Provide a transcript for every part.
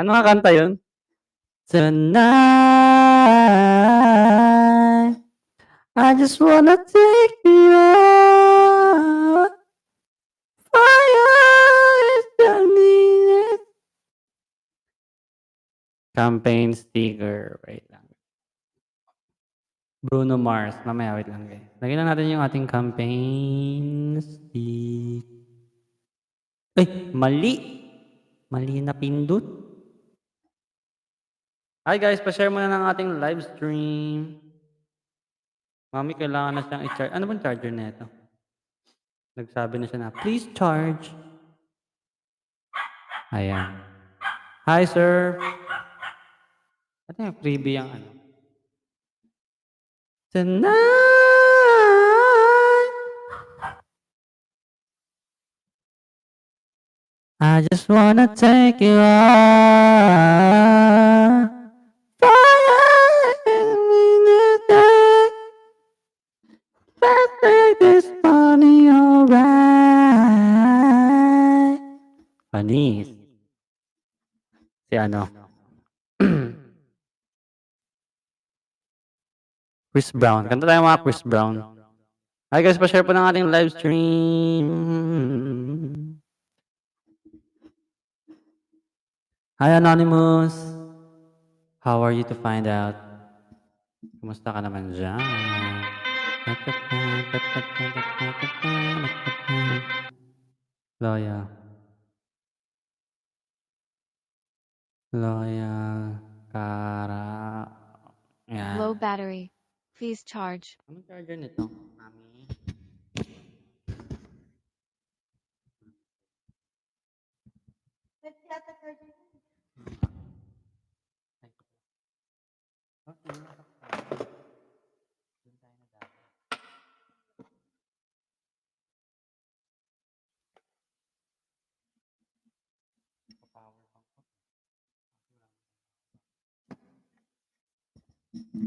Ano nga kanta yun? Tonight, I just wanna take you out. Fire is burning. Campaign sticker. Wait lang. Bruno Mars. Mamaya, wait lang guys. Lagyan lang natin yung ating campaign stick. Ay, mali. Mali na pindot. Hi guys, pa-share muna ng ating live stream. Mami, kailangan na siyang i-charge. Ano bang charger na ito? Nagsabi na siya na, please charge. Ayan. Hi, sir. Ano yung freebie yung ano? Tonight, I just wanna take you out. Fire in the dark. Let's make this party alright. Panis. Si ano? Chris Brown. Kanta tayo mga Chris Brown. Hi guys, pa-share po ng ating live stream. Hi Anonymous. How are you to find out? Kumusta ka naman dyan? Loyal. Loyal. Kara. Yan. Low battery. Please charge. Anong charger nito, mami?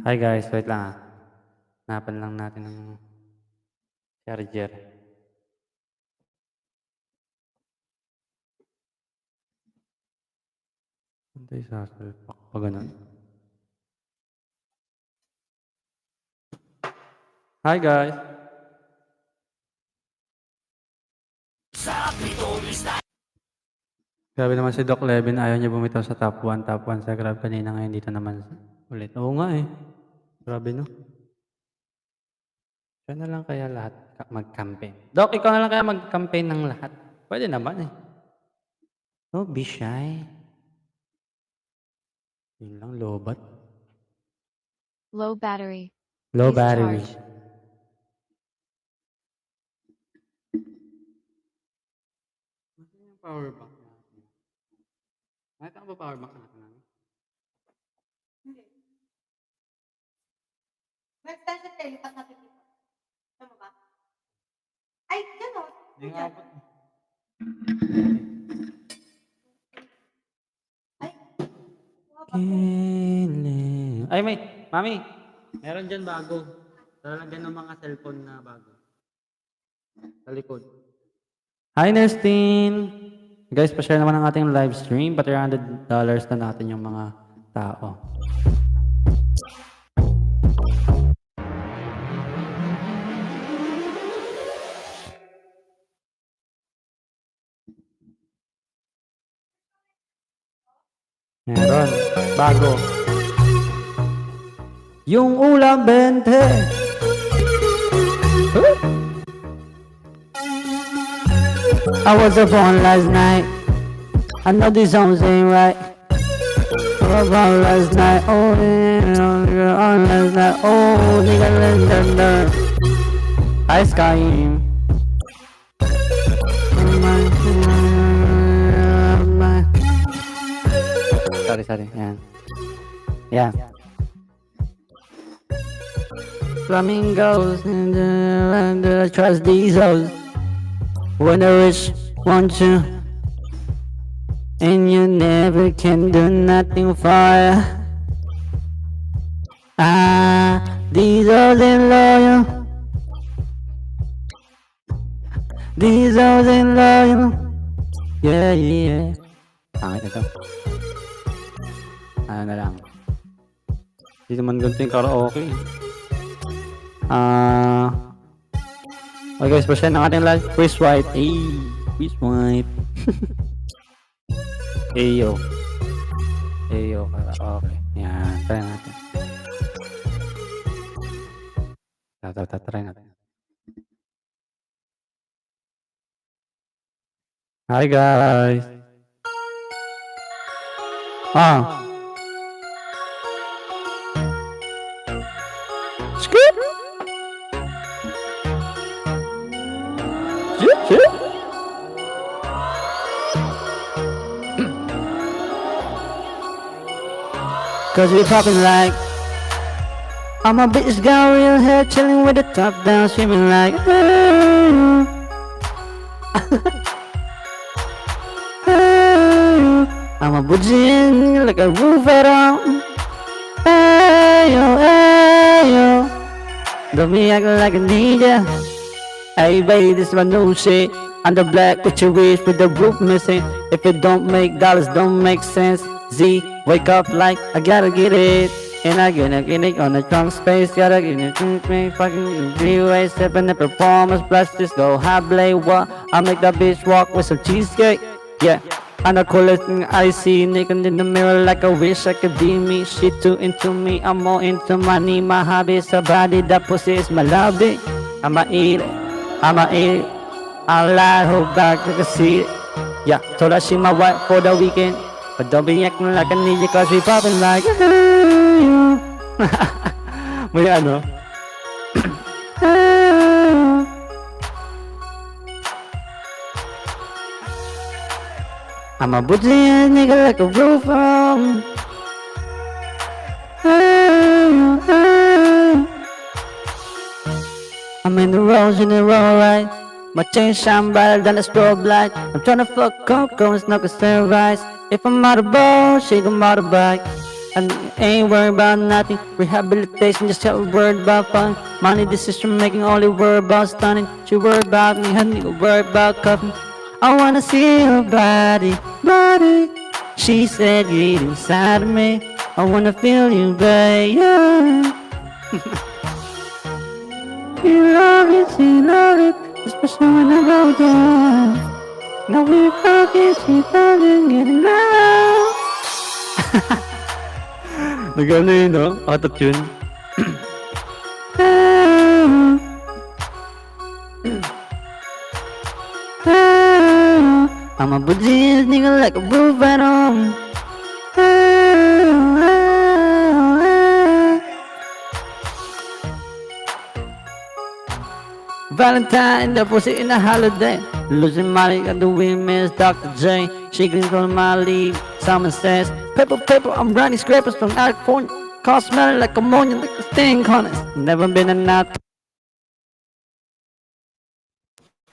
Hi guys, wait lang ah. Hanapan lang natin ng charger. Hindi sasalpak pa ganun. Hi guys! Grabe naman si Doc Levin, ayaw niya bumitaw sa top 1 sa Grab kanina, ngayon dito naman ulit. Oo nga eh. Grabe no. Siya na lang kaya lahat mag-campaign. Doc, ikaw na lang kaya mag-campaign ng lahat. Pwede naman eh. Don't be shy. Yun lang, lobat. Low battery. Low Please battery. charge. Ano yung power bank natin? Nakita ko ba power bank natin? Hindi. May extension tayo, lipat natin dito. Tama ba? Ay, gano'n. Hindi nga po. Ay, Ay, may. Mami, meron dyan bago. Lalagyan ng mga cellphone na bago. Sa likod. Hi, Nestin! Guys, pa-share naman ang ating live stream. Pati $100 na natin yung mga tao. Meron. Bago. Yung ulam 20. Huh? I was up on last night. I know this song ain't right. I was up on last night. Oh, yeah, on last night. Oh, nigga, let's Hi, Skyim. Sorry. Yan. Yan. Flamingos and trust these hoes. When the rich want you, and you never can do nothing for ya. These hoes ain't loyal. These hoes ain't loyal. Yeah. Pangit ito. Ano na lang. Hindi naman ganito yung karaoke. Okay guys, pa-share ng ating live. Chris White. Hey, Chris White. Ayo. Ayo, karaoke. Yan, try natin. Try natin. Hi guys. Skip. Skip. Cause we poppin' like I'm a bitch got real hair chilling with the top down screaming like I'm a bougie like a roof around ayo don't be acting like a ninja. Hey baby, this is my new shit. I'm the black with your wish with the roof missing. If it don't make dollars, don't make sense. Z, wake up like I gotta get it. And I gotta get it on the trunk space. Gotta get it fucking freeway. Stepping the performance plus just go high blade. What? I make that bitch walk with some cheesecake. Yeah. I'm the coolest thing I see. Nigga in the mirror like I wish I could be me. She too into me. I'm more into money. My hobby is a body. That pussy is my lobby. I'ma eat it. I'ma eat it. I lie, hold back, like I see it. Yeah, told her she my wife for the weekend. But don't be acting like a ninja cause we poppin' like may ano? I'm a bougie nigga like a roof I'm in the roll right. My chain shine brighter than a strobe light. I'm tryna fuck Coco and snuck a sunrise. If I'm out of ball, she gon' motorbike. And ain't worried about nothing. Rehabilitation, just tell worried about fun. Money decision making, only worried about stunning. She worried about me, honey, worried about cuffing. I wanna see her body. She said get inside of me. I wanna feel you, babe. You love it, especially when I go down. Now we fucking, she fucking getting loud. Nagano yun, no? Auto-tune. I'm a bougie nigga like a roof at home. Valentine, the pussy in the holiday. Losing money at the women's Dr. J. She grins on my lead. Someone says, paper, I'm running scrapers from California. Car smelling like ammonia, like the stink on it. Never been a nut.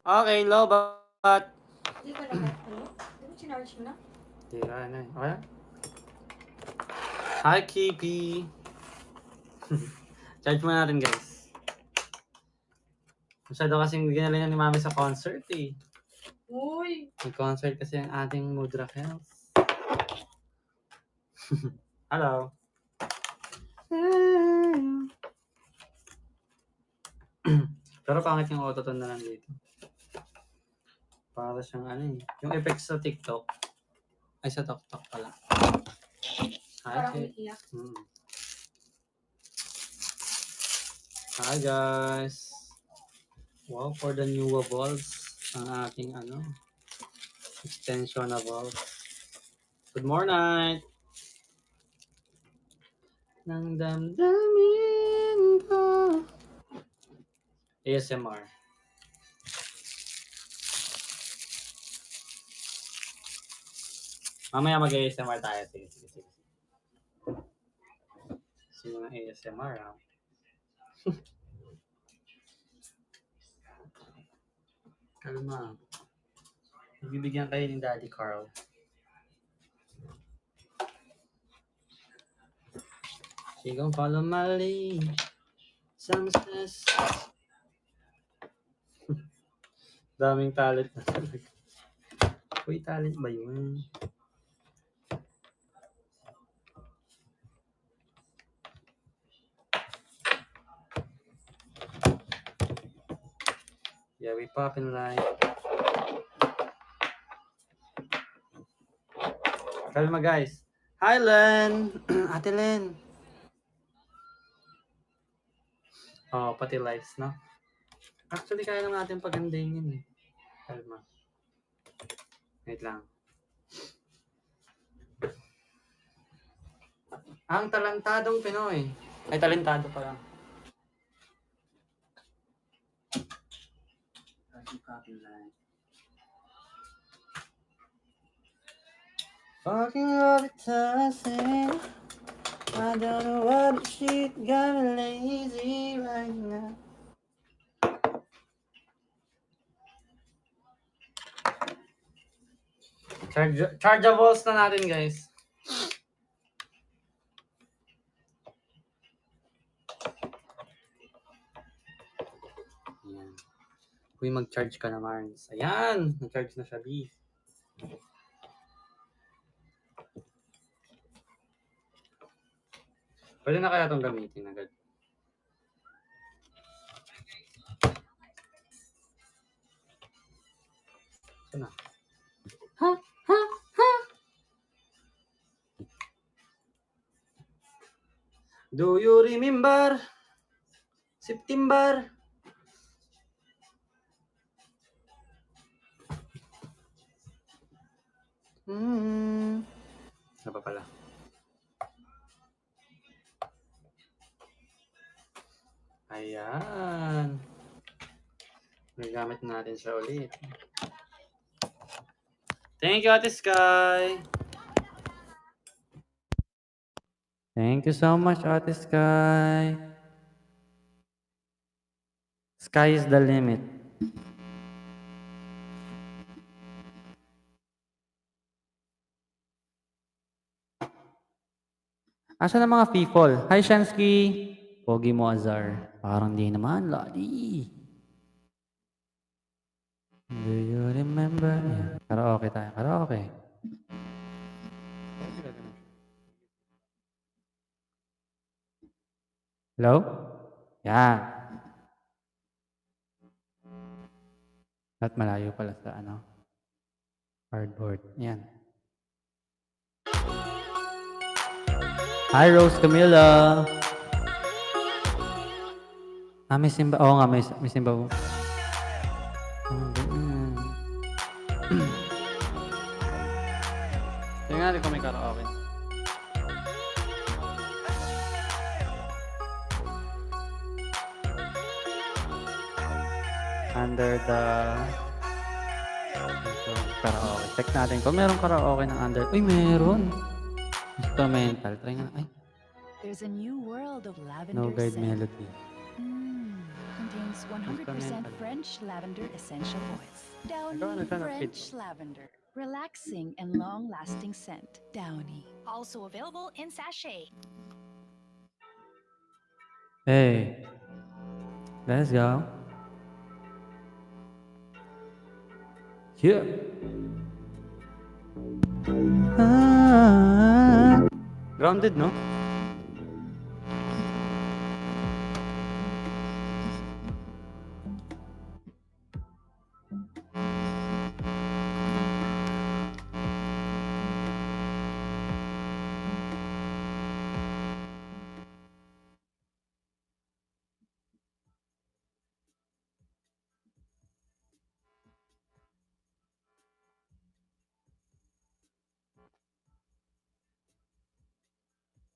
Okay, Lobat. Hindi ko naman. Ano? Hindi mo sinarge mo na? Tira na. Okay? Hi, Kipi. Charge mo natin, guys. Masyado kasing ginalingan ni Mami sa concert eh. Uy! May concert kasi ang ating Mudra Health. Hello. Pero pangit yung autotune na lang dito. Para siyang ano eh. Yung effects sa TikTok. Ay, sa TikTok pala. Parang Hi, umiiyak. Hi guys. Wow, for the new evolves ang ating ano extension evolve. Good morning. Nang damdamin ko. ASMR. Mamaya mag-ASMR tayo. Sige. Sino ng ASMR ha? Kalma. Bibigyan kayo ni Daddy Carl. She gon' follow my lead. Some says. Daming talent na talaga. Uy, talent ba yun? Yeah, we popping like. Kalma guys. Hi Len! Ate Len. Oh, pati lights, no? Actually, kaya naman natin pagandahin yun eh. Kalma. Wait lang. Ang talentadong Pinoy. Ay, talentado pa lang. Fucking advertising. I don't know what shit got me lazy right now. Chargeables na natin, guys. Ayan. Kung mag-charge ka na, Marns. Ayan! Nag-charge na siya, B. Pwede na kaya itong gamitin agad. Ito na. Ha? Ha? Ha? Do you remember? September? Ano pa pala? Ayan. Nagamit natin siya ulit. Thank you, Ate Sky. Thank you so much, Ate Sky. Sky is the limit. Asa na mga people? Hi, Shansky. Pogi mo, Azar. Parang di naman, Lodi. Do you remember? Ayan. Karaoke tayo. Karaoke. Hello? Yan. At malayo pala sa ano. Cardboard. Yan. Hi, Rose Camilla. May simba. Oo nga, may simba po. Tingnan natin kung may karaoke. Under the karaoke. Check natin kung meron karaoke ng under. Uy, meron. Instrumental. Try nga. Ay, There's a new world of lavender no guide scent. melody. Contains 100% Instrumental. French lavender essential oils. Downy Ikaw, ano siya, French fit? lavender. Relaxing and long-lasting scent. Downy. Also available in sachet. Hey. Let's go. Yeah. Grounded, no?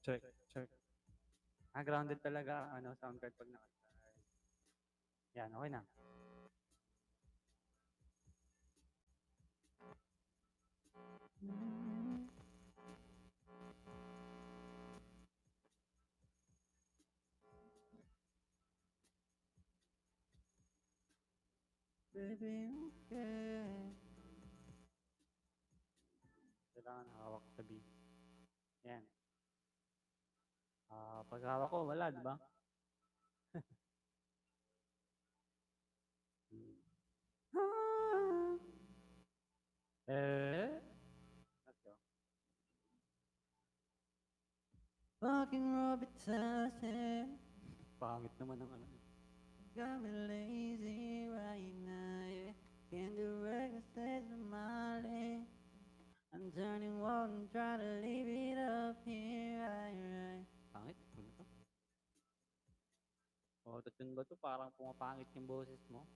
Check, check. Grounded talaga, sound card pag naka-charge. Yan, okay na. Baby, okay. Kailangan hawak sa beat. Yan. Pag hawak ko, wala, di ba? Let's go. Fucking Robert Sassin. Pangit naman ang ano. got me lazy right now, yeah. Can't do reckless Molly. I'm turning one and try to leave it up here, right. Pangit, ano to? Autotune ba to? Parang pumapangit yung boses mo.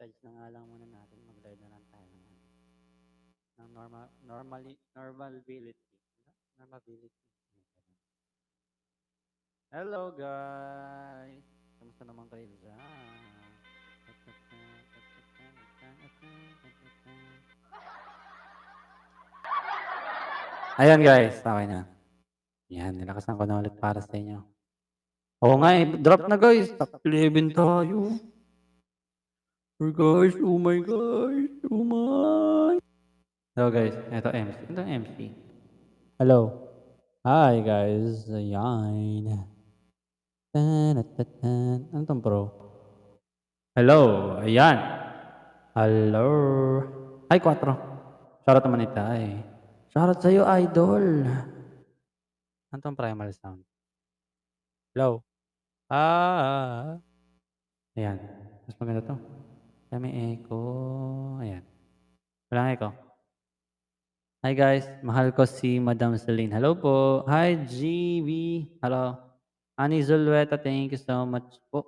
Charge na nga lang muna natin. Mag-load na lang tayo ng ano. Ng normalability. Normalability. Hello guys! Kamusta naman kayo dyan? Ayan guys, okay na. Yan, nilakasan ko na ulit para sa inyo. Oo nga eh, drop na guys. Top 11 tayo. Guys, oh my gosh, oh my. Hello guys, ito MC. Ito MC. Hello. Hi guys, ayan. Ano tong bro? Hello, ayan. Hello. Ay, 4. Shoutout naman ito eh. Shoutout sa'yo, idol. Ano tong primal sound? Hello. Ah. Ayan. Mas maganda to. Kaya may echo. Ayan. Walang echo. Hi guys, mahal ko si Madam Celine. Hello po. Hi GB. Hello. Ani Zulweta, thank you so much po.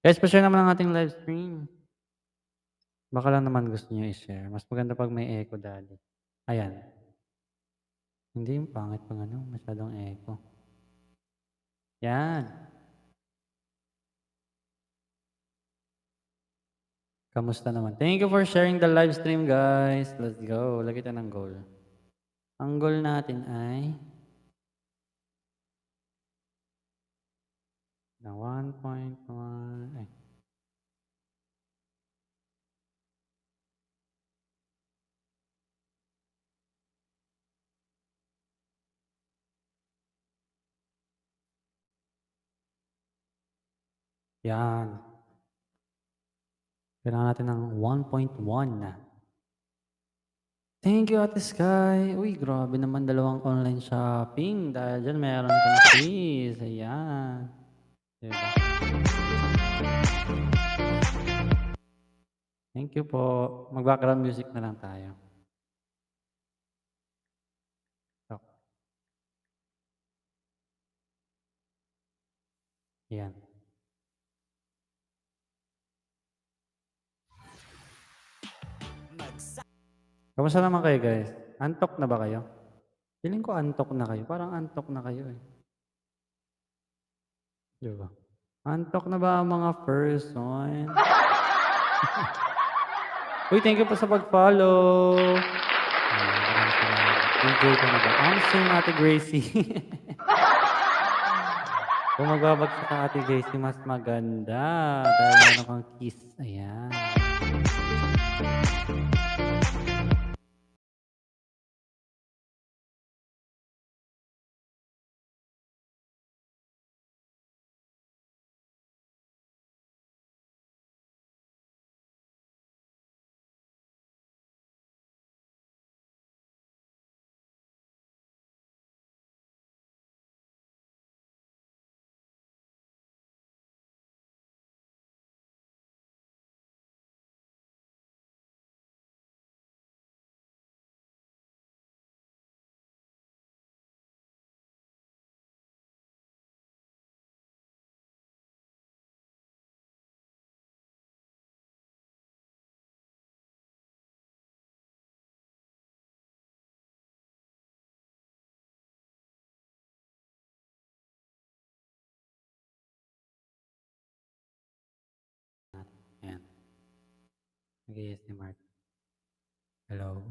Guys, pa-share naman ang ating live stream. Baka lang naman gusto niyo i-share. Mas maganda pag may echo, daddy. Ayan. Hindi yung pangit pang ano, masyadong echo. Yan. Kamusta naman? Thank you for sharing the live stream, guys. Let's go. Lagi tayo ng goal. Ang goal natin ay na 1.1. Ay. Yan. Kailangan natin ng 1.1 na. Thank you, Ate Sky. Uy, grabe naman 2 online shopping. Dahil dyan, meron kang fees. Ayan. Diba? Thank you po. Mag-background music na lang tayo. So. Ayan. Kamusta naman kayo, guys? Antok na ba kayo? Feeling ko antok na kayo. Parang antok na kayo eh. Diba? Antok na ba ang mga person? Uy, thank you po sa pag-follow. Ayan, maraming salamat. DJ ko na ba? Ang sing Ate Gracie. Kung magbabagsak ka Ate Gracie, mas maganda. Dahil meron kang kiss. Ayan. Ayan. Nag-iis ni Mark. Hello?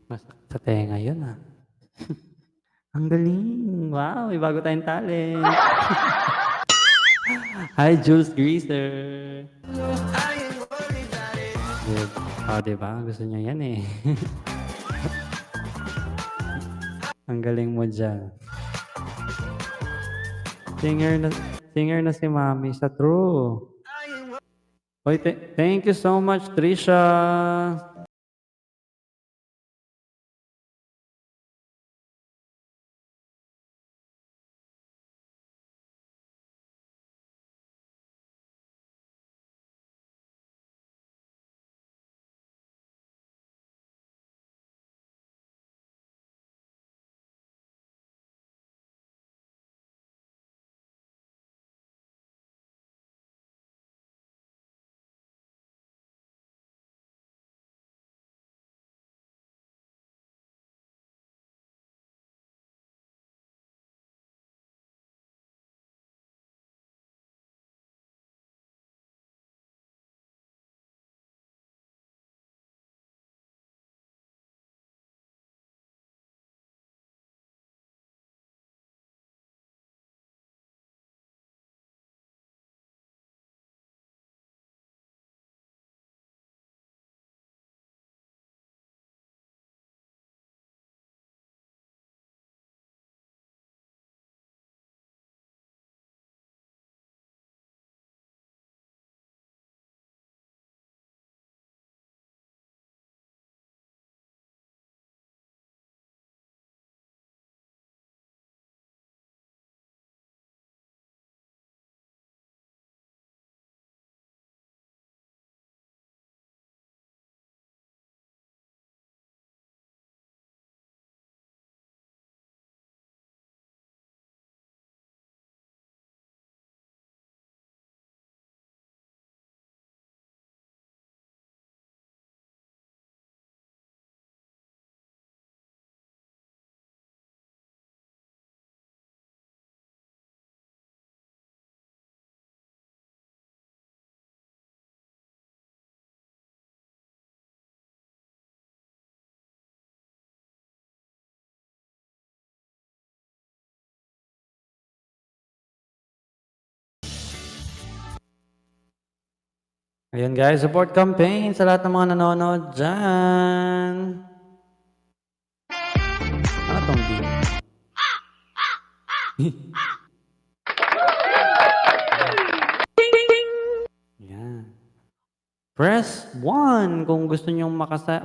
Mas sa tenga yun, ah. Ang galing. Wow, may bago tayong talent. Hi, Jules Greaser. Good. Oh, diba? Gusto niya yan eh. Ang galing mo dyan. Singer na, singer na si Mami sa True. Oy, thank you so much, Trisha. Ayan guys, support campaign sa lahat ng mga nanonood dyan. Ano tong beat? Yan. Press 1 kung gusto nyong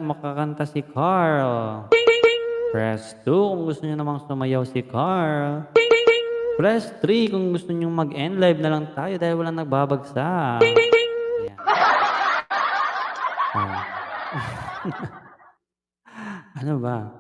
makakanta si Carl. Press 2 kung gusto nyo namang sumayaw si Carl. Press 3 kung gusto nyong mag-end live na lang tayo dahil walang nagbabagsak. Ayan. Oh. Ano ba?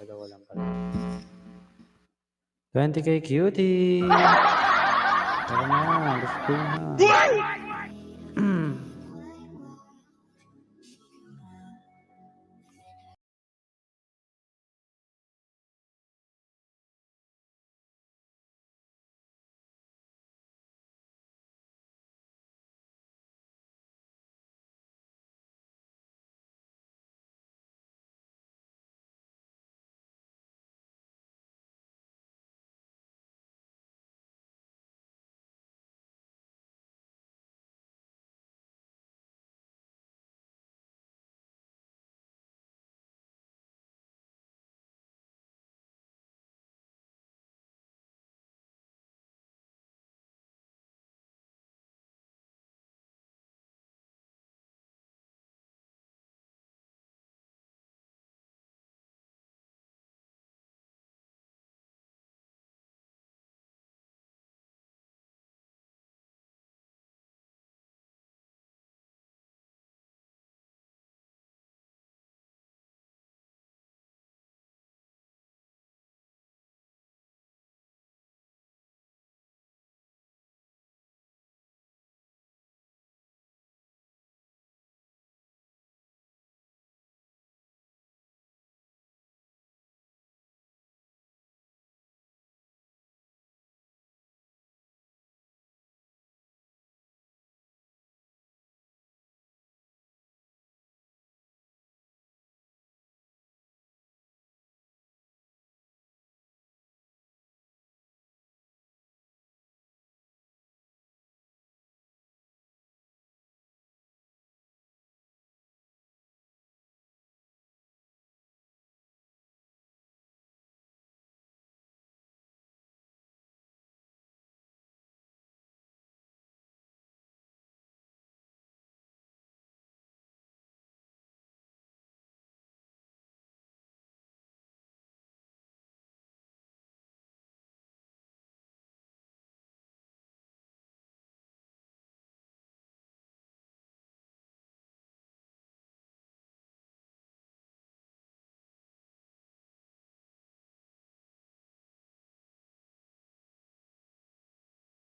Dalawa lang pala. 20k cutie! Tara na, let's go na.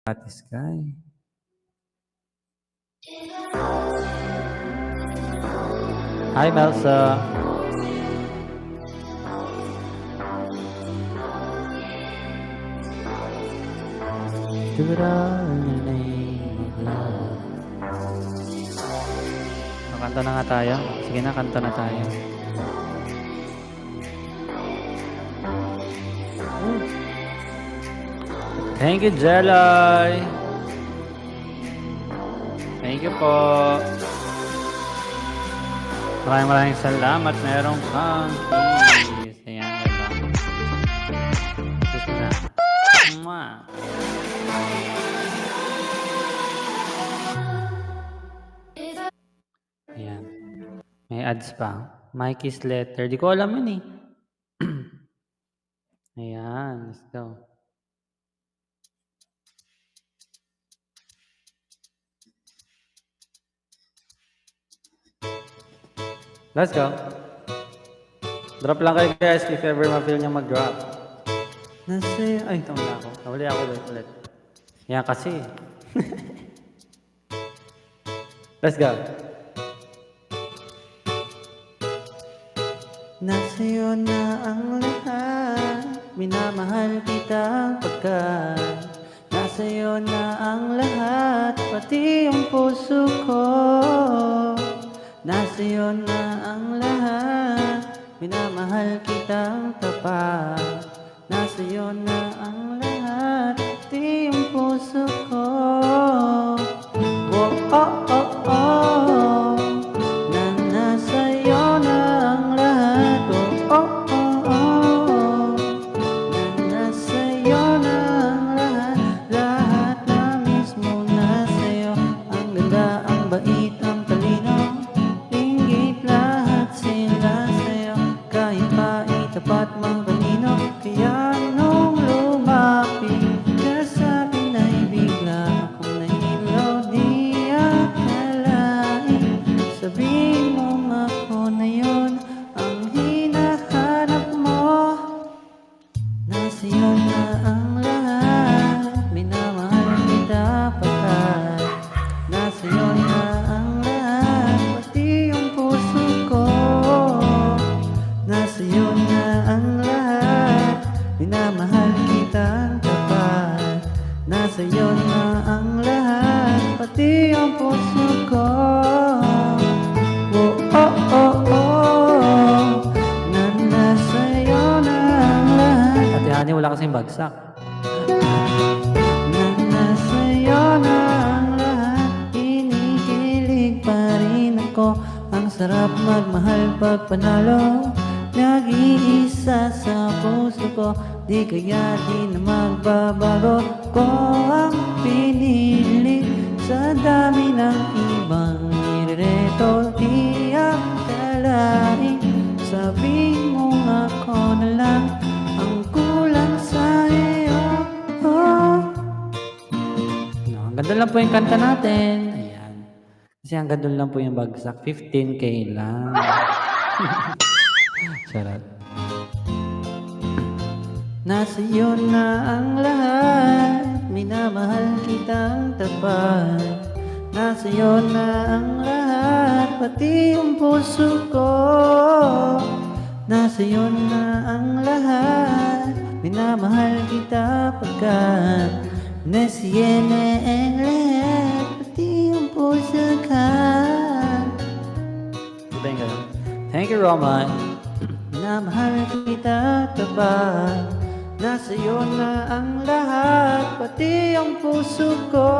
Ate Sky. Hi, Melsa. Do it all in the name of love. Kanta na nga tayo. Sige na, kanta na tayo. Thank you, Jelay. Thank you po. Maraming salamat. Merong kang kiss. Ayan, diba? Kiss mo na. Mwah. Ayan. May ads pa. My kiss letter. Di ko alam yun eh. Ayan. Let's go. Let's go. Drop lang kayo guys if ever ma-feel nyo mag-drop. Ay, tawala ako. Tawali ako ulit. Yan kasi. Let's go. Nasa'yo na ang lahat, minamahal kita pagkat nasa'yo na ang lahat, pati yung puso ko. Nasa'yo na ang lahat, minamahal kitang tapat. Nasa'yo na ang lahat, pati yung puso ko. Oh, oh, oh, oh. Na nasa'yo na ang lahat. Oh, oh, oh, oh. Na nasa'yo na ang lahat. Lahat na mismo nasa'yo. Ang ganda, ang bait, ang talino. Tingit lahat sila sa'yo. Kahit pa itapat mang kanino. Kaya nung lumapit Nasa'yo na ang lahat, minamahal kita pagkat nasa'yo na ang lahat, pati yung puso ko. Nasa'yo na ang lahat, minamahal kitang tapat. Nasa'yo na ang lahat, pati yung puso ko. Oh, oh, oh, oh, na nasa'yo na ang lahat. Ate Ani, wala kasing bagsak. Na nasa'yo na ang lahat, kinikilig pa rin ako. Ang sarap magmahal pag panalo, nag-iisa sa puso ko. Di kaya di na magbabago ko ang pinili sa dami ng ibang nireto. Di ang kalaing sabihin mo ako na lang ang kulang sa iyo. Oh. No, hanggang doon lang po yung kanta natin. Ayan. Kasi hanggang doon lang po yung bagsak. 15K lang. Charot. Nasa'yo na ang lahat, minamahal kitang tapat. Nasa'yo na ang lahat, pati yung puso ko. Nasa'yo na ang lahat, minamahal kita pagkat nasa'yo na ang lahat, pati yung puso ka. Diba yung gano'n? Thank you, Roman. Minamahal kita tapat. Nasa'yo na ang lahat, pati ang puso ko.